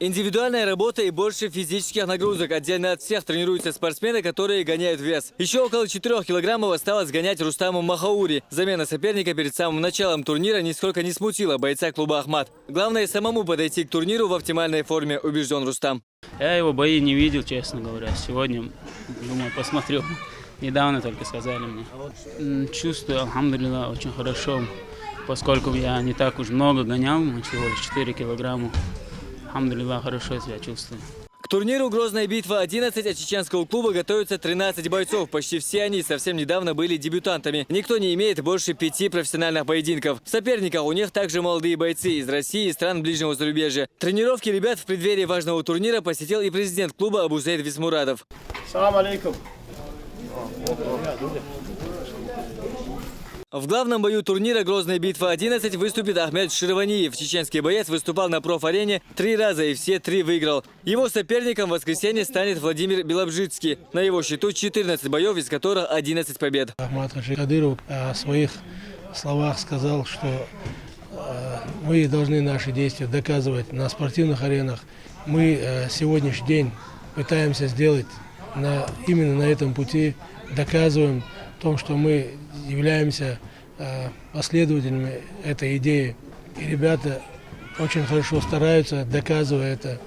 Индивидуальная работа и больше физических нагрузок. Отдельно от всех тренируются спортсмены, которые гоняют вес. Еще около 4 килограммов осталось гонять Рустаму Махаури. Замена соперника перед самым началом турнира нисколько не смутила бойца клуба «Ахмат». Главное самому подойти к турниру в оптимальной форме, убежден Рустам. Я его бои не видел, честно говоря. Сегодня, думаю, посмотрю. Недавно только сказали мне. Чувствую, алхамдулилlah, очень хорошо, поскольку я не так уж много гонял, всего лишь 4 килограмма. Алхамдулилlah, хорошо себя чувствую. К турниру «Грозная битва-11» от чеченского клуба готовятся 13 бойцов. Почти все они совсем недавно были дебютантами. Никто не имеет больше 5 профессиональных поединков. В соперниках у них также молодые бойцы из России и стран ближнего зарубежья. Тренировки ребят в преддверии важного турнира посетил и президент клуба Абузейд Висмурадов. Салам алейкум. В главном бою турнира «Грозная битва-11» выступит Ахмед Ширваниев. Чеченский боец выступал на профарене 3 раза и все 3 выиграл. Его соперником в воскресенье станет Владимир Белобжицкий. На его счету 14 боев, из которых 11 побед. Ахмат Кадыров в своих словах сказал, что мы должны наши действия доказывать на спортивных аренах. Мы сегодняшний день пытаемся сделать именно на этом пути, доказываем в том, что мы являемся последователями этой идеи. И ребята очень хорошо стараются, доказывая это.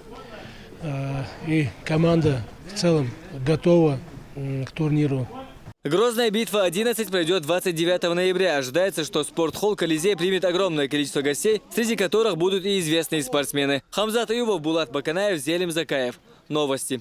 И команда в целом готова к турниру. «Грозная битва-11» пройдет 29 ноября. Ожидается, что спортхолл «Колизей» примет огромное количество гостей, среди которых будут и известные спортсмены. Хамзат Аюбов, Булат Баканаев, Зелим Закаев. Новости.